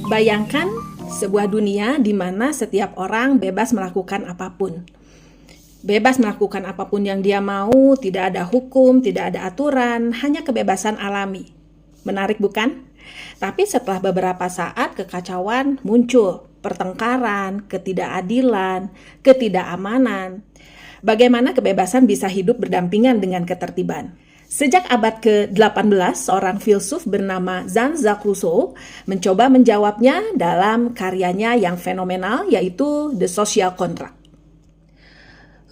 Bayangkan sebuah dunia di mana setiap orang bebas melakukan apapun. Bebas melakukan apapun yang dia mau, tidak ada hukum, tidak ada aturan, hanya kebebasan alami. Menarik bukan? Tapi setelah beberapa saat kekacauan muncul, pertengkaran, ketidakadilan, ketidakamanan. Bagaimana kebebasan bisa hidup berdampingan dengan ketertiban? Sejak abad ke-18, seorang filsuf bernama Jean-Jacques Rousseau mencoba menjawabnya dalam karyanya yang fenomenal, yaitu The Social Contract.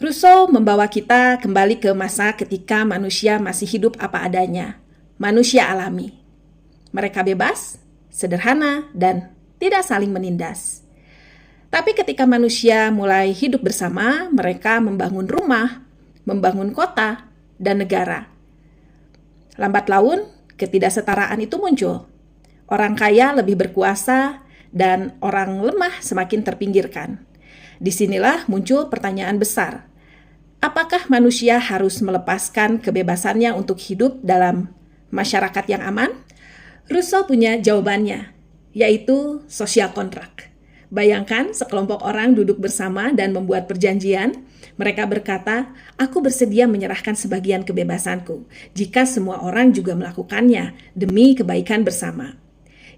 Rousseau membawa kita kembali ke masa ketika manusia masih hidup apa adanya, manusia alami. Mereka bebas, sederhana, dan tidak saling menindas. Tapi ketika manusia mulai hidup bersama, mereka membangun rumah, membangun kota, dan negara. Lambat laun, ketidaksetaraan itu muncul. Orang kaya lebih berkuasa dan orang lemah semakin terpinggirkan. Disinilah muncul pertanyaan besar. Apakah manusia harus melepaskan kebebasannya untuk hidup dalam masyarakat yang aman? Rousseau punya jawabannya, yaitu social contract. Bayangkan sekelompok orang duduk bersama dan membuat perjanjian. Mereka berkata, aku bersedia menyerahkan sebagian kebebasanku jika semua orang juga melakukannya demi kebaikan bersama.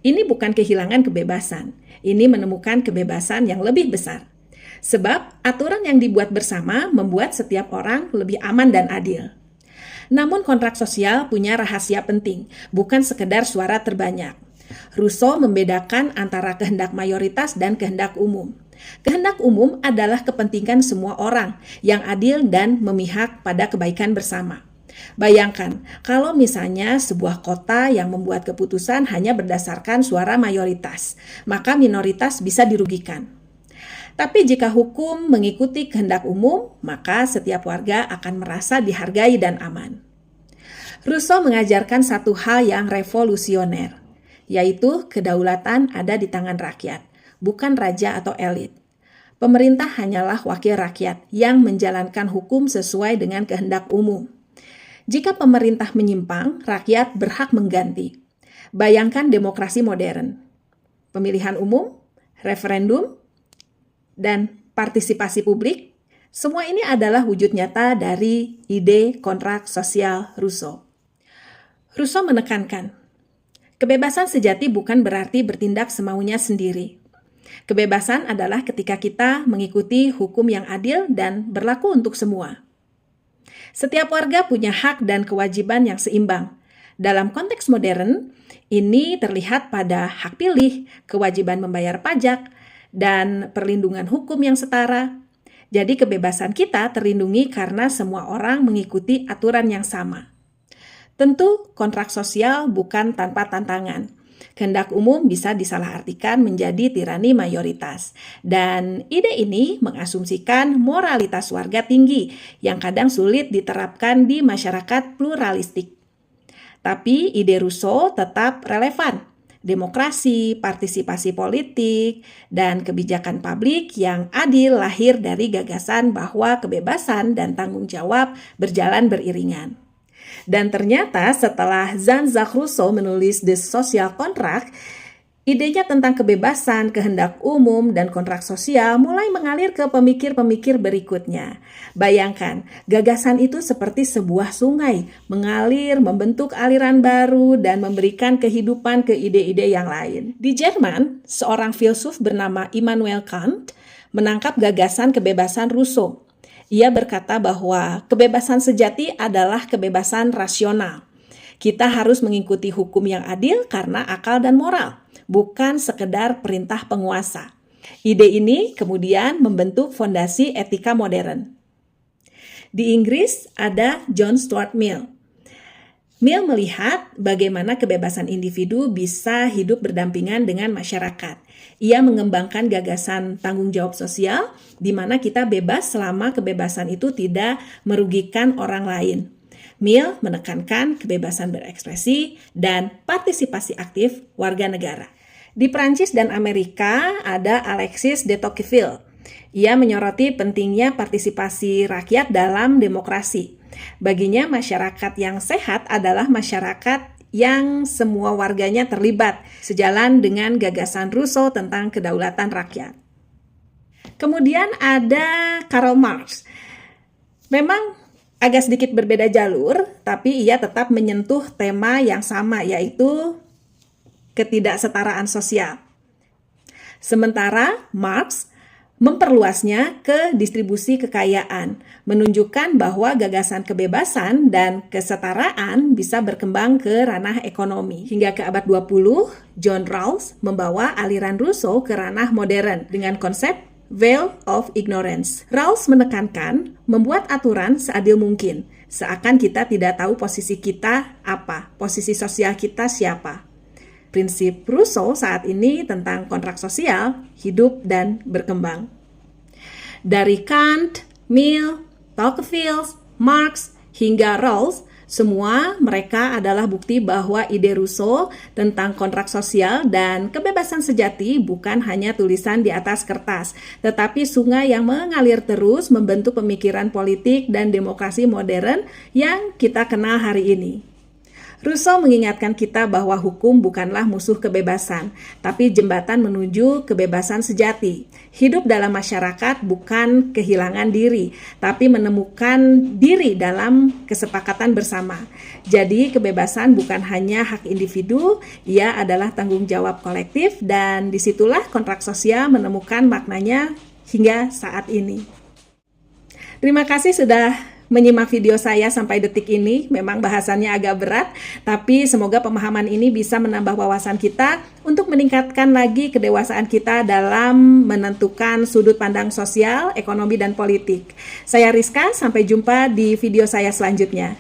Ini bukan kehilangan kebebasan, ini menemukan kebebasan yang lebih besar. Sebab aturan yang dibuat bersama membuat setiap orang lebih aman dan adil. Namun kontrak sosial punya rahasia penting, bukan sekedar suara terbanyak. Rousseau membedakan antara kehendak mayoritas dan kehendak umum. Kehendak umum adalah kepentingan semua orang yang adil dan memihak pada kebaikan bersama. Bayangkan, kalau misalnya sebuah kota yang membuat keputusan hanya berdasarkan suara mayoritas, maka minoritas bisa dirugikan. Tapi jika hukum mengikuti kehendak umum, maka setiap warga akan merasa dihargai dan aman. Rousseau mengajarkan satu hal yang revolusioner, yaitu kedaulatan ada di tangan rakyat, bukan raja atau elit. Pemerintah hanyalah wakil rakyat yang menjalankan hukum sesuai dengan kehendak umum. Jika pemerintah menyimpang, rakyat berhak mengganti. Bayangkan demokrasi modern. Pemilihan umum, referendum, dan partisipasi publik, semua ini adalah wujud nyata dari ide kontrak sosial Rousseau. Rousseau menekankan, kebebasan sejati bukan berarti bertindak semaunya sendiri. Kebebasan adalah ketika kita mengikuti hukum yang adil dan berlaku untuk semua. Setiap warga punya hak dan kewajiban yang seimbang. Dalam konteks modern, ini terlihat pada hak pilih, kewajiban membayar pajak, dan perlindungan hukum yang setara. Jadi kebebasan kita terlindungi karena semua orang mengikuti aturan yang sama. Tentu kontrak sosial bukan tanpa tantangan. Kehendak umum bisa disalahartikan menjadi tirani mayoritas. Dan ide ini mengasumsikan moralitas warga tinggi yang kadang sulit diterapkan di masyarakat pluralistik. Tapi ide Rousseau tetap relevan. Demokrasi, partisipasi politik, dan kebijakan publik yang adil lahir dari gagasan bahwa kebebasan dan tanggung jawab berjalan beriringan. Dan ternyata setelah Jean-Jacques Rousseau menulis The Social Contract, idenya tentang kebebasan, kehendak umum, dan kontrak sosial mulai mengalir ke pemikir-pemikir berikutnya. Bayangkan, gagasan itu seperti sebuah sungai, mengalir, membentuk aliran baru, dan memberikan kehidupan ke ide-ide yang lain. Di Jerman, seorang filsuf bernama Immanuel Kant menangkap gagasan kebebasan Rousseau. Ia berkata bahwa kebebasan sejati adalah kebebasan rasional. Kita harus mengikuti hukum yang adil karena akal dan moral, bukan sekedar perintah penguasa. Ide ini kemudian membentuk fondasi etika modern. Di Inggris ada John Stuart Mill. Mill melihat bagaimana kebebasan individu bisa hidup berdampingan dengan masyarakat. Ia mengembangkan gagasan tanggung jawab sosial, di mana kita bebas selama kebebasan itu tidak merugikan orang lain. Mill menekankan kebebasan berekspresi dan partisipasi aktif warga negara. Di Prancis dan Amerika ada Alexis de Tocqueville. Ia menyoroti pentingnya partisipasi rakyat dalam demokrasi. Baginya masyarakat yang sehat adalah masyarakat yang semua warganya terlibat, sejalan dengan gagasan Rousseau tentang kedaulatan rakyat. Kemudian ada Karl Marx. Memang agak sedikit berbeda jalur, tapi ia tetap menyentuh tema yang sama, yaitu ketidaksetaraan sosial. Sementara Marx memperluasnya ke distribusi kekayaan, menunjukkan bahwa gagasan kebebasan dan kesetaraan bisa berkembang ke ranah ekonomi. Hingga ke abad 20, John Rawls membawa aliran Rousseau ke ranah modern dengan konsep veil of ignorance. Rawls menekankan membuat aturan seadil mungkin, seakan kita tidak tahu posisi kita apa, posisi sosial kita siapa. Prinsip Rousseau saat ini tentang kontrak sosial, hidup dan berkembang. Dari Kant, Mill, Tocqueville, Marx, hingga Rawls, semua mereka adalah bukti bahwa ide Rousseau tentang kontrak sosial dan kebebasan sejati bukan hanya tulisan di atas kertas, tetapi sungai yang mengalir terus membentuk pemikiran politik dan demokrasi modern yang kita kenal hari ini. Rousseau mengingatkan kita bahwa hukum bukanlah musuh kebebasan, tapi jembatan menuju kebebasan sejati. Hidup dalam masyarakat bukan kehilangan diri, tapi menemukan diri dalam kesepakatan bersama. Jadi kebebasan bukan hanya hak individu, ia adalah tanggung jawab kolektif, dan disitulah kontrak sosial menemukan maknanya hingga saat ini. Terima kasih sudah menyimak video saya sampai detik ini. Memang bahasannya agak berat, tapi semoga pemahaman ini bisa menambah wawasan kita untuk meningkatkan lagi kedewasaan kita dalam menentukan sudut pandang sosial, ekonomi, dan politik. Saya Rizka, sampai jumpa di video saya selanjutnya.